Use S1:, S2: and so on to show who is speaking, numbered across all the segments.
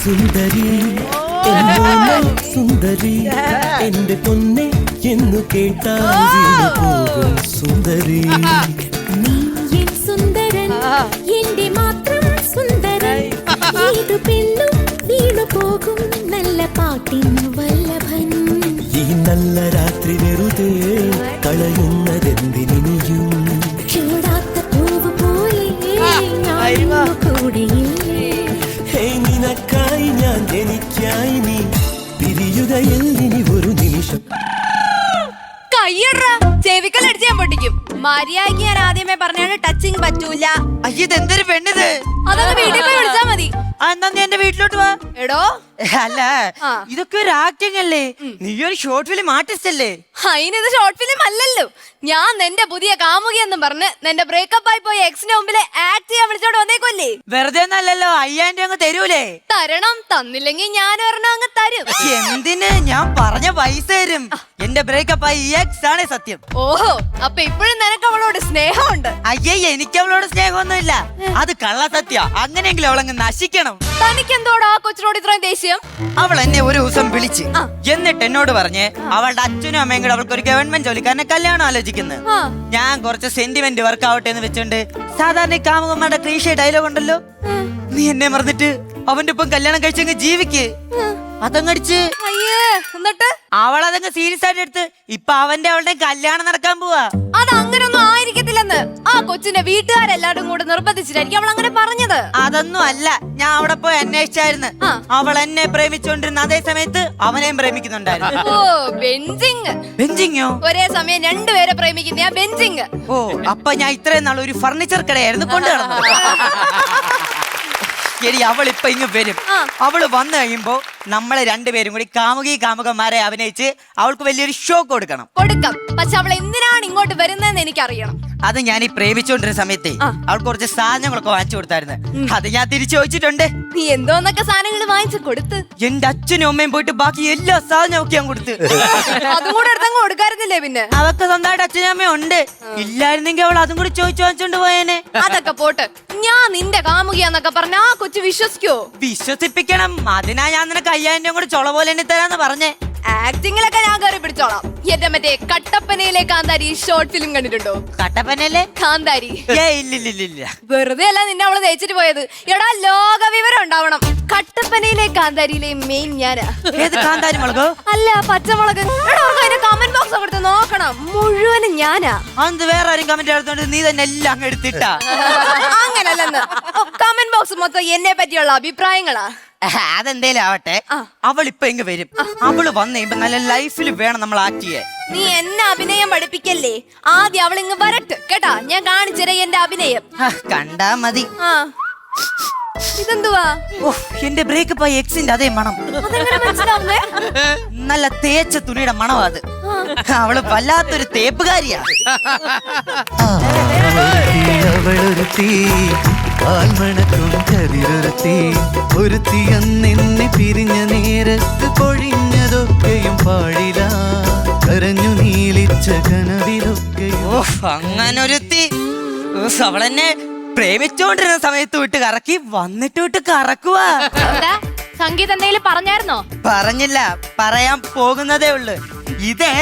S1: സുന്ദരി സുന്ദരി എന്റെ പൊന്നെ എന്നു കേട്ടാൽ സുന്ദരി
S2: സുന്ദരൻ എന്റെ മാത്രം സുന്ദരൻ ഏതു പെണ്ണും വീണു പോകും നല്ല പാട്ടിൻ വല്ലഭൻ
S1: ഈ നല്ല രാത്രി വെറുതെ കളയുന്നതെന്തിനിയും
S2: ചൂടാത്ത പൂവ് പോലെ ഞാൻ കൂടെയില്ലേ
S1: നിനക്കായി ഞാൻ എനിക്കായി നീ പിരിയുകയിനി ഒരു നിമിഷം
S3: ചെവിക്കലടിച്ച് ഞാൻ പൊട്ടിക്കും. മര്യാദയ്ക്ക് ഞാൻ ആദ്യമേ പറഞ്ഞാണ് ടച്ചിങ് പറ്റൂല.
S4: അയ്യതെന്തൊരു പെണ്ണിത്.
S3: അതൊന്ന് വീട്ടിൽ പോയി വിളിച്ചാ മതി.
S4: എന്നാ നീ എന്റെ വീട്ടിലോട്ട് വാ.
S3: എടോ
S4: അല്ല ഇതൊക്കെ ഒരു ആക്ടിങ് അല്ലേ? നീ ഒരു ഷോർട്ട് ഫിലിം ആർട്ടിസ്റ്റ് അല്ലേ?
S3: അതിനിത് ഷോർട്ട് ഫിലിം അല്ലല്ലോ. ഞാൻ നിന്റെ പുതിയ കാമുകിയെന്നും പറഞ്ഞ് നിന്റെ ബ്രേക്കപ്പ് ആയി പോയി എക്സിന്റെ മുമ്പില് ആക്ട് ചെയ്യാൻ വിളിച്ചോണ്ട് വന്നേക്കൊല്ലേ.
S4: വെറുതെ ഒന്നല്ലല്ലോ, 5000 അങ്ങ് തരൂലേ?
S3: തരണം. തന്നില്ലെങ്കിൽ ഞാൻ ഒരെണ്ണം അങ്ങ് തരും.
S4: എന്തിന്? ഞാൻ പറഞ്ഞ പൈസ തരും. എന്റെ ബ്രേക്കപ്പ് ആയി എക്സ് ആണ് സത്യം.
S3: ഓഹോ, അപ്പൊ ഇപ്പോഴും നിനക്ക് അവളോട് സ്നേഹമുണ്ട്?
S4: അയ്യേ, എനിക്ക് അവളോട് സ്നേഹമൊന്നുമില്ല. അത് കള്ള സത്യ. അങ്ങനെയെങ്കിലും അവളങ്ങ് നശിക്കണം.
S3: തനിക്കെന്തോടാ ആ കൊച്ചിനോട് ഇത്രയും ദേഷ്യം?
S4: അവൾ എന്നെ ഒരു ദിവസം വിളിച്ച് എന്നിട്ട് എന്നോട് പറഞ്ഞ് അവളുടെ അച്ഛനും അമ്മയും കൂടെ അവൾക്ക് ഒരു ഗവൺമെന്റ് ജോലിക്കാരനെ കല്യാണം ആലോചിക്കുന്നത്. ഞാൻ കുറച്ച് സെന്റിമെന്റ് വർക്ക് ആവട്ടെ എന്ന് വെച്ചോണ്ട് സാധാരണ കാമുകന്മാരുടെ ക്ലീഷേ ഡയലോഗ് ഉണ്ടല്ലോ, നീ എന്നെ മറന്നിട്ട് അവന്റെ ഒപ്പം കല്യാണം കഴിച്ചങ്ങ് ജീവിക്ക്, അതങ്ങടിച്ച്
S3: എന്നിട്ട്
S4: അവളതങ്ങ് സീരിയസ് ആയിട്ട് എടുത്ത് ഇപ്പൊ അവളുടെ കല്യാണം നടക്കാൻ പോവാ.
S3: അത് അങ്ങനൊന്നും ആയിരിക്കത്തില്ലെന്ന് ആ കൊച്ചിന്റെ വീട്ടുകാരെല്ലാരും കൂടെ നിർബന്ധിച്ചിട്ടായിരിക്കും അവൾ അങ്ങനെ പറഞ്ഞത്.
S4: അതൊന്നും അല്ല, ഞാൻ അവിടെ പോയി അന്വേഷിച്ചായിരുന്നു. അവൾ എന്നെ പ്രേമിച്ചോണ്ടിരുന്ന അതേ സമയത്ത് അവനെയും പ്രേമിക്കുന്നുണ്ടായിരുന്നു.
S3: ഓ, ബെഞ്ചിങ്.
S4: ബെഞ്ചിങ്ങോ?
S3: ഒരേ സമയം രണ്ടുപേരെ പ്രേമിക്കുന്ന ബെഞ്ചിങ്.
S4: ഓ, അപ്പൊ ഞാൻ ഇത്രയും നാൾ ഒരു ഫർണിച്ചർ കടയായിരുന്നു കൊണ്ടു നടന്നത്. ശരി, അവൾ ഇപ്പൊ ഇങ്ങ് വരും. അവള് വന്നു കഴിയുമ്പോ നമ്മളെ രണ്ടുപേരും കൂടി കാമുകന്മാരെ അഭിനയിച്ച് അവൾക്ക് വലിയൊരു ഷോ കൊടുക്കണം.
S3: പക്ഷെ അവൾ എന്തിനാണ് ഇങ്ങോട്ട് വരുന്നതെന്ന് എനിക്കറിയണം.
S4: അത് ഞാൻ ഈ പ്രേമിച്ചോണ്ടിരുന്ന സമയത്ത് അവൾക്ക് കുറച്ച് സാധനങ്ങളൊക്കെ വാങ്ങിച്ചു കൊടുത്തായിരുന്നു. അത് ഞാൻ തിരിച്ചു ചോദിച്ചിട്ടുണ്ട്.
S3: നീ എന്തോന്നൊക്കെ സാധനങ്ങൾ വാങ്ങിച്ചു കൊടുത്ത്?
S4: എന്റെ അച്ഛനും അമ്മയും പോയിട്ട് ബാക്കി എല്ലാ സാധനവും ഞാൻ കൊടുത്ത്.
S3: അതും കൂടെ എടുത്തങ്ങ് കൊടുക്കാറുന്നില്ലേ? പിന്നെ
S4: അവർക്ക് സ്വന്തമായിട്ട് അച്ഛനും അമ്മയും ഉണ്ട്. ഇല്ലായിരുന്നെങ്കിൽ അവൾ അതും കൂടി ചോദിച്ചു വാങ്ങിച്ചോണ്ട് പോയേനെ.
S3: അതൊക്കെ പോട്ട്. ഞാൻ നിന്റെ കാമുകിയാന്നൊക്കെ പറഞ്ഞ ആ കൊച്ചു വിശ്വസിക്കോ?
S4: വിശ്വസിപ്പിക്കണം. അതിനാ ഞാൻ നിനക്ക് 5000 കൂടെ ചൊള പോലെ എന്നെ തരാന്ന് പറഞ്ഞേ.
S3: ആക്ടിങ്ങിലൊക്കെ ഞാൻ കയറി പിടിച്ചോളാം. എന്റെ മറ്റേ കട്ടപ്പനയിലെ കാന്താരി ഷോർട്ട് ഫിലിം കണ്ടിട്ടുണ്ടോ?
S4: കട്ടപ്പനയിലെ
S3: കാന്താരി?
S4: ഇല്ല.
S3: വെറുതെ അല്ല നിന്നെ അവള് തേച്ചിട്ട് പോയത്. എടാ, ലോക വിവരം ഉണ്ടാവണം. കട്ടപ്പനയിലെ കാന്താരിയിലെ മെയിൻ ഞാനാ.
S4: ഏത് കാന്താരി മുളകോ?
S3: അല്ല, പച്ചമുളക്. അതിന്റെ കമന്റ് ബോക്സ് കൊടുത്ത് നോക്കണം, മുഴുവനും ഞാനാ.
S4: അത് വേറെ ആരും കമന്റ് എടുത്തോണ്ട് നീ തന്നെ എല്ലാം അങ്ങ് എടുത്തിട്ടാ?
S3: അങ്ങനല്ലെന്ന്. കമന്റ് ബോക്സ് മൊത്തം എന്നെ പറ്റിയുള്ള അഭിപ്രായങ്ങളാ.
S4: അതെന്തേലും ആവട്ടെ, അവൾ ഇപ്പൊ ഇങ്ങ് വരും. അവള് വന്നു കഴിയുമ്പോ നല്ല ലൈഫിൽ വേണം നമ്മൾ ആക്ട് ചെയ്യാൻ.
S3: നീ എന്നെ അഭിനയം പഠിപ്പിക്കല്ലേ. ആദ്യം അവൾ ഇങ്ങ് വരട്ടെ കേട്ടാ, ഞാൻ കാണിച്ചേരാ എന്റെ അഭിനയം.
S4: കണ്ടാ മതി.
S3: ഇതെന്തുവാ?
S4: എന്റെ ബ്രേക്കപ്പ് ആയി എക്സിന്റെ അതേ മണം.
S3: അതെങ്ങനെ മനസ്സിലാവുന്നേ?
S4: നല്ല തേച്ച തുണിയുടെ മണം അത്. അവള് വല്ലാത്തൊരു തേപ്പുകാരിയാ.
S1: അവളൊരുത്തി പാൽമണക്കും കതിരൊരുത്തി ഒരുത്തിയെന്നെ പിരിഞ്ഞ നേരത്ത് പൊഴിഞ്ഞതൊക്കെയും പാടില്ല കരഞ്ഞു നീലിച്ച കനവിലൊക്കെയും.
S4: അങ്ങനൊരുത്തി അവളെന്നെ പ്രേമിച്ചോണ്ടിരുന്ന സമയത്ത് വിട്ട് കറക്കി വന്നിട്ട് വിട്ട് കറക്കുവാ.
S3: സംഗീത എന്തെങ്കിലും പറഞ്ഞായിരുന്നോ?
S4: പറഞ്ഞില്ല, പറയാൻ പോകുന്നതേ ഉള്ളു. ഇതേ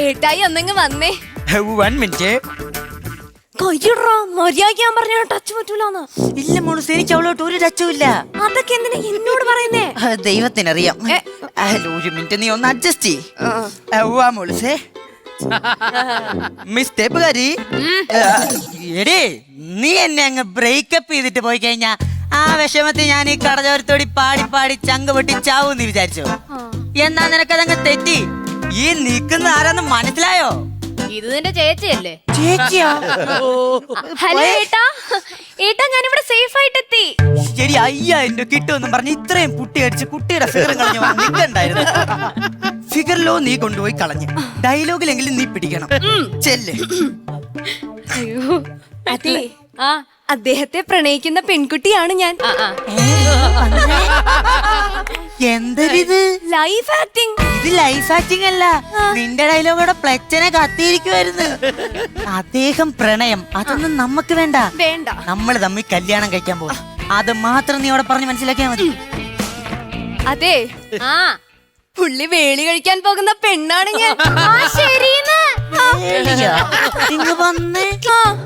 S3: ഏട്ടായി ഒന്നെങ്കിൽ വന്നേ.
S4: 1 മിനിറ്റ്.
S3: മര്യാദ ഞാൻ പറഞ്ഞ ടച്ച് പറ്റൂലെന്ന്.
S4: ഇല്ല മോളൂസ്, എനിക്ക് അവളോട്ട് ഒരു ടച്ചും ഇല്ല.
S3: അതൊക്കെ എന്തിനാ എന്നോട് പറയുന്നേ?
S4: ദൈവത്തിനറിയാം. 1 മിനിറ്റ്, നീ ഒന്ന് അഡ്ജസ്റ്റ് ചെയ്യ് മോളൂസേ. മിസ് തേപ്പുകാരി, എടേ നീ എന്നെ അങ്ങ് ബ്രേക്കപ്പ് ചെയ്തിട്ട് പോയി കഴിഞ്ഞാ ആ വിഷമത്തിൽ ഞാൻ ഈ കടജോരത്തോടി പാടി ചങ്ക് പൊട്ടി ചാവൂന്ന് വിചാരിച്ചോ? എന്നാ നിനക്കതങ്ങ് തെറ്റി. ഈ നിൽക്കുന്ന ആരാന്ന് മനസ്സിലായോ?
S3: ഇത് നിന്റെ ചേച്ചിയല്ലേ?
S4: ചേച്ചിയാ?
S3: ഹലോ ഏട്ടാ. ഏട്ടാ, ഞാനിവിടെ സേഫ് ആയിട്ട് എത്തി.
S4: ശരി, 5000 കിട്ടുമെന്നും പറഞ്ഞ് ഇത്രയും പുട്ടി അടിച്ച് കുട്ടിയുടെ ഫിഗർ കളഞ്ഞു നിൽക്കണ്ടായിരുന്നു. ഫിഗറിലോ നീ കൊണ്ടുപോയി കളഞ്ഞ്, ഡയലോഗിലെങ്കിലും നീ പിടിക്കണം. ചെല്ല്.
S3: അയ്യോ, അതെ, അദ്ദേഹത്തെ പ്രണയിക്കുന്ന പെൺകുട്ടിയാണ് ഞാൻ.
S4: എന്തരിത്?
S3: Life acting.
S4: ഇത് ലൈഫ് ആക്ടിങ് അല്ല, നിന്റെ ഡയലോഗോടെ പ്ലച്ചനെ കത്തിയിരിക്കുവായിരുന്നു. അദ്ദേഹം പ്രണയം, അതൊന്നും നമുക്ക് വേണ്ട.
S3: വേണ്ട.
S4: നമ്മൾ തമ്മിൽ കല്യാണം കഴിക്കാൻ പോകും. അത് മാത്രം നീ അവിടെ പറഞ്ഞ് മനസ്സിലാക്കിയാ മതി.
S3: അതെ
S5: ആ
S3: പുള്ളി വേളി കഴിക്കാൻ പോകുന്ന പെണ്ണാണ് ഞാൻ.
S5: ശരീന്ന്
S4: ഇങ്ങ് വന്നേ.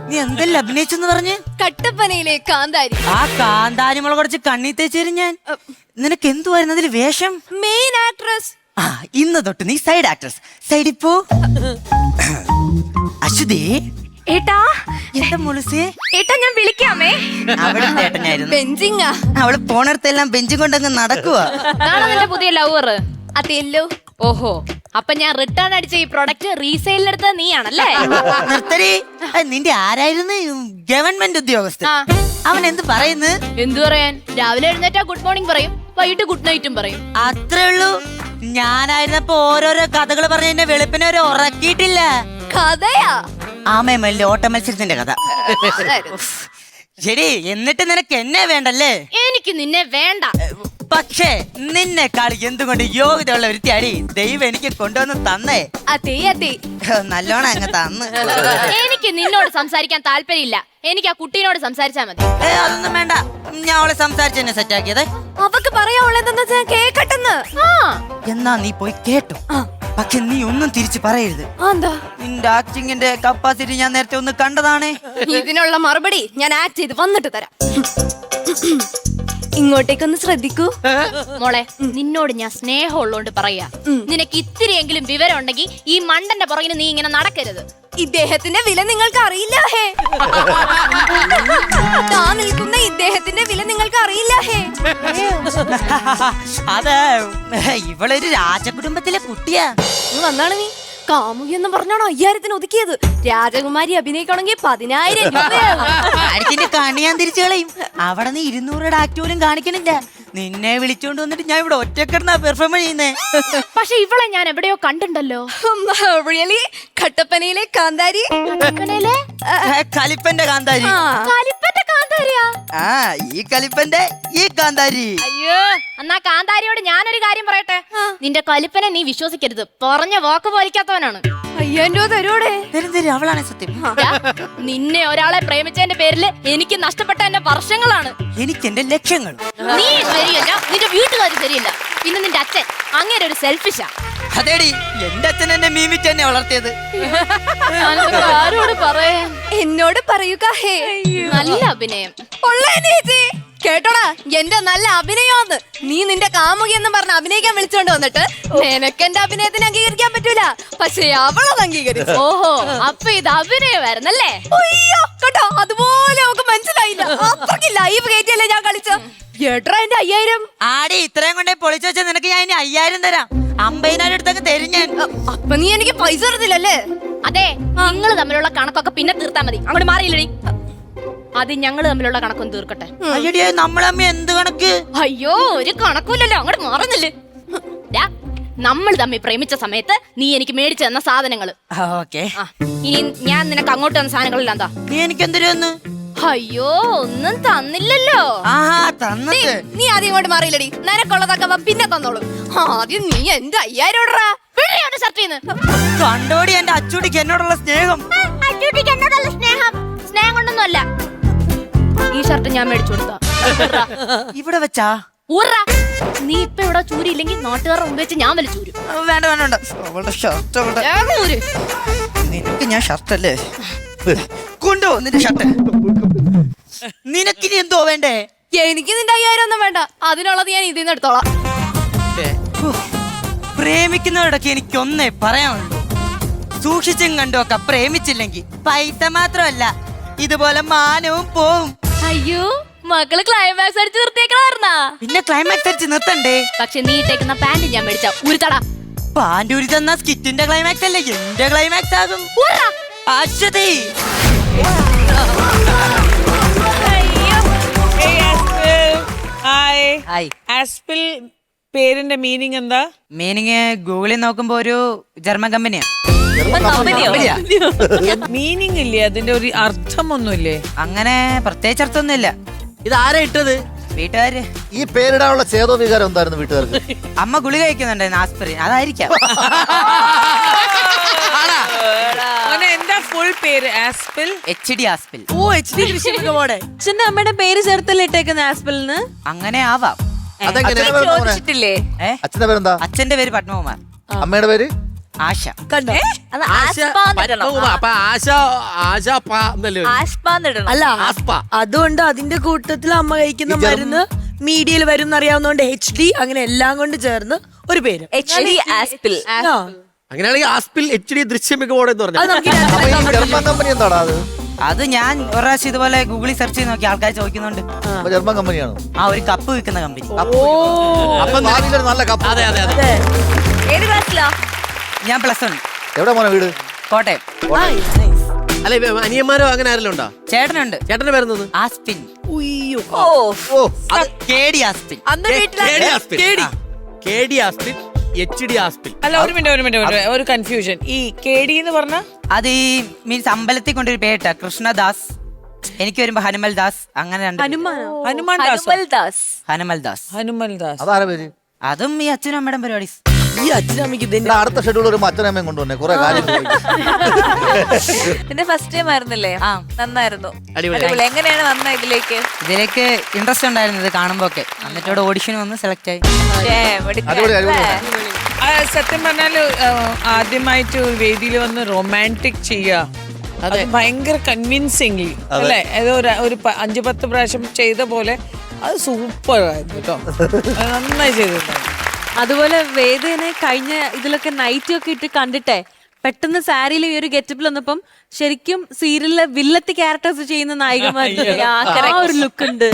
S4: നീ എന്തെല്ലാം അഭിനയിച്ചെന്ന് പറഞ്ഞ്?
S3: കട്ടപ്പനയിലെ കാന്താരി.
S4: ആ കാന്താരി മുളക് കുറച്ച് കണ്ണി തേച്ചേരും ഞാൻ. നിനക്ക് എന്തുവായിരുന്നു അതിൽ വേഷം?
S3: Main actress.
S4: ആ ഇന്ന് തൊട്ട് നീ സൈഡ് ആക്ട്രസ്. സൈഡിൽ പോ. അശ്വതി
S5: ഏട്ടാ
S4: എന്താ മുളുസേ?
S5: ഏട്ടാ ഞാൻ വിളിക്കാമേ.
S4: അവിടുത്തെ ഏട്ടനായിരുന്നു.
S3: ബെഞ്ചിങ്ങാ.
S4: അവള് പോണടത്തെല്ലാം ബെഞ്ചും കൊണ്ടങ്ങ് നടക്കുവാ.
S5: കാണാൻ നിന്റെ പുതിയ ലവർ.
S3: അതെല്ലോ.
S5: ഓഹോ, അപ്പൊ ഞാൻ റിട്ടേൺ അടിച്ച ഈ പ്രൊഡക്റ്റ് റീസെയിലെടുത്ത നീയാണല്ലേ?
S4: നിർത്തടി. നിന്റെ ആരായിരുന്നു? ഗവൺമെന്റ് ഉദ്യോഗസ്ഥൻ.
S5: ആ.
S4: അവൻ എന്ത് പറയുന്നു?
S5: എന്തു പറയാൻ, രാവിലെ എഴുന്നേറ്റാ ഗുഡ് മോർണിംഗ് പറയും, വൈകിട്ട് ഗുഡ് നൈറ്റും പറയും.
S4: അത്രേ ഉള്ളൂ. ഞാനായിരുന്നപ്പോ ഓരോരോ കഥകൾ പറഞ്ഞ് എന്നെ വെളുപ്പിനെ വരെ ഉറക്കിയിട്ടില്ല.
S3: കഥയാ?
S4: ആമയമ്മല്ലേ ഓട്ട മത്സരത്തിന്റെ കഥ. ശരി, എന്നിട്ട് നിനക്ക് എന്നെ വേണ്ടല്ലേ?
S5: എനിക്ക് നിന്നെ വേണ്ട.
S4: പക്ഷേ നിന്നെക്കാൾ എന്തുകൊണ്ട് യോഗ്യതയുള്ള ഒരുത്തിയാടി ദൈവം എനിക്ക് കൊണ്ടുവന്ന് തന്നേ.
S3: അതെ അതെ.
S4: നല്ലോണം അങ്ങ് തന്ന്.
S5: എനിക്ക് നിന്നോട് സംസാരിക്കാൻ താല്പര്യമില്ല. എനിക്ക് ആ കുട്ടീനോട് സംസാരിച്ചാ മതി.
S4: അതൊന്നും വേണ്ട. ഞാൻ അവളെ സംസാരിച്ച് തന്നെ സെറ്റാക്കിയത്.
S3: അവക്ക് പറയാനുള്ളതെന്ന് വെച്ചാൽ കേക്കട്ടെന്ന്.
S4: എന്നാ നീ പോയി കേട്ടോ. പക്ഷെ നീ ഒന്നും തിരിച്ചു പറയരുത്.
S3: എന്താ?
S4: നിന്റെ ആക്ടിങ്ങിന്റെ കപ്പാസിറ്റി ഞാൻ നേരത്തെ ഒന്ന് കണ്ടതാണേ.
S3: ഇതിനുള്ള മറുപടി ഞാൻ ആക്ട് ചെയ്ത് വന്നിട്ട് തരാം. ഇങ്ങോട്ടേക്കൊന്ന് ശ്രദ്ധിക്കൂ
S5: മോളെ. നിന്നോട് ഞാൻ സ്നേഹം ഉള്ളോണ്ട് പറയാ, നിനക്ക് ഇത്തിരിയെങ്കിലും വിവരം ഉണ്ടെങ്കിൽ ഈ മണ്ടന്റെ പുറകിന് നീ ഇങ്ങനെ നടക്കരുത്.
S3: ഇദ്ദേഹത്തിന്റെ വില നിങ്ങൾക്ക് അറിയില്ല ഹേ. നിൽക്കുന്ന ഇദ്ദേഹത്തിന്റെ വില നിങ്ങൾക്ക് അറിയില്ല ഹേ.
S4: അത് ഇവളൊരു രാജകുടുംബത്തിലെ കുട്ടിയാ.
S3: വന്നാണ് നീ കാമുകി എന്ന് പറഞ്ഞാണോ 5000-ന് ഒതുക്കിയത്? രാജകുമാരി അഭിനയിക്കണമെങ്കിൽ 10,000 രൂപയാകും.
S4: ആയിരത്തിന്റെ കണി ഞാൻ തിരിച്ചു കളയും. അവിടെ നീ 200 ആക്ട് പോലും കാണിക്കണില്ല. നിന്നെ വിളിച്ചോണ്ട് വന്നിട്ട് ഞാൻ ഇവിടെ ഒറ്റക്കിടന്നാ പെർഫോം ചെയ്യുന്നേ.
S5: പക്ഷെ ഇവളെ ഞാൻ എവിടെയോ കണ്ടിട്ടുണ്ടല്ലോ.
S3: റിയലി? കട്ടപ്പനയിലെ കാന്താരി.
S4: കലിപ്പന്റെ കാന്താരി.
S5: കലിപ്പന്റെ കാന്താരിയാ?
S4: ആ ഈ കലിപ്പന്റെ ഈ കാന്താരി.
S5: അയ്യോ, എന്നാ കാന്താരിയോട് ഞാനൊരു കാര്യം പറയട്ടെ. നിന്റെ കലിപ്പനെ നീ വിശ്വസിക്കരുത്. പറഞ്ഞ വാക്ക് പാലിക്കാത്തവനാണ്.
S3: 5000 രൂപ തരൂടെ?
S4: തരും. അവളാണ് സത്യം.
S5: നിന്നെ ഒരാളെ പ്രേമിച്ചതിന്റെ പേരില് എനിക്ക് നഷ്ടപ്പെട്ട എന്റെ വർഷങ്ങളാണ്.
S4: എനിക്ക് എന്റെ ലക്ഷ്യങ്ങൾ.
S5: നീ ശരിയല്ല, നിന്റെ വീട്ടുകാർ ശരിയല്ല, പിന്നെ നിന്റെ അച്ഛൻ അങ്ങനെ ഒരു സെൽഫിഷാ.
S4: അതേടി, എന്റെ അച്ഛൻ എന്നെ മീമിച്ച് തന്നെ വളർത്തിയത്.
S5: ആരോട് പറയാൻ?
S3: എന്നോട് പറയുക ഹേ.
S5: നല്ല അഭിനയം.
S3: കേട്ടോടാ, എന്റെ നല്ല അഭിനയോന്ന്. നീ നിന്റെ കാമുകി എന്ന് പറഞ്ഞ് അഭിനയിക്കാൻ വിളിച്ചോണ്ട് വന്നിട്ട് നിനക്ക് എന്റെ അഭിനയത്തിന് അംഗീകരിക്കാൻ പറ്റൂല. പക്ഷെ അവളത് അംഗീകരിച്ചു.
S5: ഓഹോ, അപ്പൊ ഇത് അഭിനയമായിരുന്നല്ലേ?
S3: അയ്യോ കേട്ടോ, അതുപോലെ അവക്ക് മനസ്സിലായില്ല. അത്രയ്ക്ക് ലൈവ് കയറ്റിയല്ലേ ഞാൻ കളിച്ച. എട്രാ എന്റെ 5000?
S4: ആടി, ഇത്രയും കൊണ്ടേ പൊളിച്ചു വെച്ചാൽ നിനക്ക് ഞാൻ ഇനി 5000 തരാം. 50,000 അടുത്തൊക്കെ തരും ഞാൻ.
S3: അപ്പൊ നീ എനിക്ക് പൈസ തരത്തില്ലല്ലേ?
S5: അതെ, നിങ്ങൾ തമ്മിലുള്ള കണക്കൊക്കെ പിന്നെ തീർത്താ മതി. അങ്ങോട്ട് മാറിയില്ലടി. അത് ഞങ്ങൾ തമ്മിലുള്ള കണക്കൊന്ന് തീർക്കട്ടെ.
S4: അയ്യടിയെ, നമ്മളമ്മ എന്ത് കണക്ക്?
S5: അയ്യോ, ഒരു കണക്കൂല്ലല്ലോ. അങ്ങോട്ട് മാറുന്നില്ലേ? നമ്മൾ തമ്മിൽ പ്രേമിച്ച സമയത്ത് നീ എനിക്ക് മേടിച്ചു തന്ന സാധനങ്ങള്.
S4: ഓക്കെ.
S5: ഇനി ഞാൻ നിനക്ക് അങ്ങോട്ട് തന്ന സാധനങ്ങളെല്ലാം എന്താ?
S4: നീ എനിക്ക് എന്തിനു?
S5: അയ്യോ, ഒന്നും തന്നില്ലല്ലോ.
S4: ആഹാ, തന്നിട്ട്.
S3: നീ ആദ്യം ഇങ്ങോട്ട് മാറിയില്ലടി. നിനക്കുള്ളതൊക്കെ പിന്നെ തന്നോളൂ. ആദ്യം നീ എന്റെ 5000 ഇടറാ.
S5: ഷർട്ടിന്ന്
S4: കണ്ടോടി എന്റെ അച്ചൂട്ടിക്ക് എന്നോടുള്ള സ്നേഹം.
S5: സ്നേഹം കൊണ്ടൊന്നും അല്ല. ഈ ഷർട്ട് ഞാൻ മേടിച്ചു കൊടുത്താ.
S4: ഇവിടെ വെച്ചാ?
S5: നീ ഇപ്പൊ ഇവിടെ ചൂരിയില്ലെങ്കിൽ നാട്ടുകാരുടെ മുമ്പ് വെച്ച് ഞാൻ വലിച്ചു ചൂരും.
S4: വേണ്ട വേണ്ട വേണ്ട. അവളുടെ ഷർട്ട് നിനക്ക് ഞാൻ ഷർട്ടല്ലേ കൊണ്ടോ നിന്റെ ഷർട്ട്. നിനക്കിനി എന്തോ വേണ്ടേ?
S3: എനിക്ക് നിന്റെ 5000 ഒന്നും വേണ്ട. അതിനുള്ളത് ഞാൻ ഇതിന്ന് എടുത്തോളാം.
S4: പ്രേമിക്കുന്നവരോടൊക്കെ എനിക്കൊന്നേ പറയാനുള്ളൂ. സൂക്ഷിച്ചും കണ്ടുമൊക്കെ പ്രേമിച്ചില്ലെങ്കിൽ പൈസ മാത്രമല്ല, ഇതുപോലെ മാനവും പോവും.
S5: അയ്യോ, മക്കള് ക്ലൈമാക്സ് അടിച്ച് നിർത്തിയേക്കണായിരുന്നാ?
S4: പിന്നെ ക്ലൈമാക്സ് അടിച്ച് നിർത്തണ്ടേ?
S5: പക്ഷെ നീ ഇട്ടേക്കുന്ന പാന്റ് ഞാൻ മേടിച്ച ഉരുത്തടാ.
S4: പാൻറ് ഉരി തന്ന സ്കിറ്റിന്റെ ക്ലൈമാക്സ് അല്ലേ എന്റെ ക്ലൈമാക്സ് ആകും. അശ്വതി,
S6: ആസ്പിൽ പേരിന്റെ മീനിങ് എന്താ?
S4: മീനിങ് ഗൂഗിളിൽ നോക്കുമ്പോ ഒരു ജർമ്മൻ കമ്പനിയാ.
S6: മീനിങ് ഇല്ലേ? അതിന്റെ ഒരു അർത്ഥമൊന്നുമില്ലേ?
S4: അങ്ങനെ പ്രത്യേകിച്ച് അർത്ഥമൊന്നുമില്ല.
S7: ഇത് ആരാ ഇട്ടത്?
S4: വീട്ടുകാര്.
S7: ഈ പേരിടാനുള്ള ചേതോ വികാരം എന്തായിരുന്നു വീട്ടുകാർക്ക്?
S4: അമ്മ ഗുളിക കഴിക്കുന്നുണ്ടായിരുന്നു, ആസ്പിരിൻ. അതായിരിക്കാം.
S6: എന്താ ഫുൾ പേര് ആസ്പിൽ
S4: HD ആസ്പിൽ.
S8: ഓ HD ദൃശ്യമികവോടെ അച്ഛന്റെ അമ്മയുടെ പേര് ചേർത്തല്ലേ ഇട്ടേക്കുന്ന ആസ്പിളിന്?
S4: അങ്ങനെ ആവാം.
S7: അതെങ്ങനെ
S8: ചോദിച്ചിട്ടില്ലേ?
S4: ഏ?
S7: അച്ഛന്റെ പേരെന്താ?
S4: അച്ഛന്റെ പേര് പത്മകുമാർ.
S7: അമ്മയുടെ പേര്?
S4: ആശ.
S8: കണ്ടോ?
S5: അത് ആസ്പാന്നിടണം.
S9: അപ്പൊ
S5: ആസ്പാന്നിടണം.
S8: അല്ല
S9: ആസ്പ.
S8: അതുകൊണ്ട് അതിന്റെ കൂട്ടത്തിൽ അമ്മ കഴിക്കുന്ന
S7: ഈ ജർമ്മ-
S8: മരുന്ന് മീഡിയയിൽ വരും എന്നറിയാവുന്നതുകൊണ്ട് HD അങ്ങനെ എല്ലാം കൊണ്ട് ചേർന്ന് ഒരു പേര്.
S5: HD ആസ്പിൽ.
S8: ആ.
S9: അങ്ങനെയാണെങ്കിൽ ആസ്പിൽ HD ദൃശ്യമികവോടെ എന്ന്
S8: അത്
S9: പറഞ്ഞു.
S8: നമുക്ക്
S7: അപ്പൊ ഈ ജർമ്മൻ കമ്പനി എന്താടാ അത്?
S4: അത് ഞാൻ ഒരു പ്രാവശ്യം ഇതുപോലെ ഗൂഗിളിൽ സെർച്ച് ചെയ്ത് നോക്കി, ആൾക്കാർ ചോദിക്കുന്നുണ്ട്.
S7: അപ്പൊ ജർമ്മൻ കമ്പനിയാണോ?
S4: ആ ഒരു കപ്പ് വിൽക്കുന്ന കമ്പനി.
S7: അപ്പൊ ഭാവിയിലൊരു നല്ല കപ്പ്.
S9: അതെ അതെ അതെ.
S8: അതെ.
S5: ഏത് ക്ലാസ്സിലാ?
S4: ഞാൻ +1
S7: എവിടെ മോനെ വീട്?
S4: കോട്ടയം.
S9: അല്ല അനിയന്മാരോ അങ്ങനെ ആരെങ്കിലും ഉണ്ടോ?
S4: ചേട്ടനുണ്ട്.
S9: ചേട്ടന്റെ പേരെന്തത്?
S4: ആസ്പിൻ.
S8: ഉയ്യോ.
S7: ഓ
S4: KD ആസ്പിൻ.
S8: അന്ന്
S9: KD ആസ്പിൽ. KD ആസ്പിൽ, HD ആസ്പിൽ.
S6: അല്ല ഒരു മിനിറ്റ് ഒരു കൺഫ്യൂഷൻ. ഈ KD എന്ന് പറഞ്ഞ
S4: അത് ഈ മീൻസ് അമ്പലത്തിൽ കൊണ്ടൊരു പേട്ട കൃഷ്ണദാസ്, എനിക്ക് വരുമ്പോ ഹനുമൽ ദാസ്, അങ്ങനെ രണ്ട് പേര്.
S6: ഹനുമാൻ ദാസ്.
S4: ഹനുമൽ ദാസ്.
S6: ഹനുമൽ ദാസ്.
S7: അതാരാ പേര്?
S4: അതും ഈ അച്ഛനും അമ്മയുടെ പരിപാടി.
S8: ഈ അച്ഛനമ്മയ്ക്ക് ഇതിന്റെ
S7: എടാ, അടുത്ത ഷെഡ്യൂൾ ഒരു അച്ഛനമ്മയും കൊണ്ടുവന്നെ കുറെ കാര്യം
S10: ഇതിന്റെ ഫസ്റ്റ് ടൈം ആയിരുന്നില്ലേ?
S4: ആ.
S10: നന്നായിരുന്നു.
S9: അടിപൊളി.
S10: അടിപൊളി. എങ്ങനെയാണ് വന്ന ഇതിലേക്ക്?
S4: ഇതിലേക്ക് ഇൻട്രസ്റ്റ് ഉണ്ടായിരുന്നു ഇത് കാണുമ്പോ ഒക്കെ. എന്നിട്ട് ഓഡിഷൻ വന്ന് സെലക്ട് ആയി.
S7: അടിപൊളി അടിപൊളി.
S6: സത്യം പറഞ്ഞാല് ആദ്യമായിട്ട് ഒരു വേദിയിൽ വന്ന് റൊമാൻറ്റിക് ചെയ്യുക, അത് ഭയങ്കര കൺവിൻസിംഗ്ലി അല്ലേ? ഏതോ ഒരു 5-10 പ്രാവശ്യം ചെയ്ത പോലെ അത് സൂപ്പർ ആയിരുന്നു കേട്ടോ. അത് നന്നായി ചെയ്തിട്ടുണ്ടായിരുന്നു.
S11: അതുപോലെ വേദനെ കഴിഞ്ഞ ഇതിലൊക്കെ നൈറ്റ് ഒക്കെ ഇട്ട് കണ്ടിട്ടേ പെട്ടെന്ന് സാരിയിൽ ഈ ഒരു ഗെറ്റപ്പിൽ വന്നപ്പം ശരിക്കും സീരിയലിലെ വില്ലത്തി ക്യാരക്ടേഴ്സ് ചെയ്യുന്ന നായികമാരുടെ ആ ഒരു ലുക്ക് ഉണ്ട്.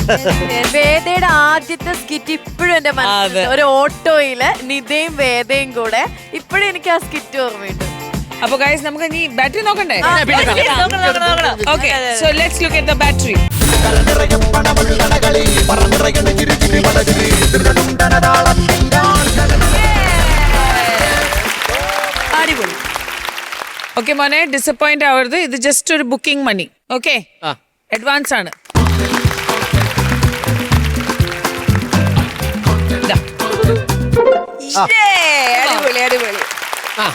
S10: വേദയുടെ ആദ്യത്തെ സ്കിറ്റ് ഇപ്പോഴും എന്റെ മനസ്സിൽ, ഒരു ഓട്ടോയില് നിതയും വേദയും കൂടെ ഇപ്പോഴും എനിക്ക് ആ സ്കിറ്റ് ഓർമ്മയുണ്ട്.
S6: അപ്പൊ ഗൈസ് നമുക്ക് ഇനി ബാറ്ററി നോക്കണ്ടേ?
S10: നോക്കണം.
S6: Okay, so let's look at the battery.
S8: അടിപൊളി.
S6: ഓക്കെ മോനെ, ഡിസപ്പോയിന്റ് ആവരുത്. ഇത് ജസ്റ്റ് ഒരു ബുക്കിംഗ് മണി. ഓക്കെ, അഡ്വാൻസ് ആണ്.
S10: അടിപൊളി.
S9: ആ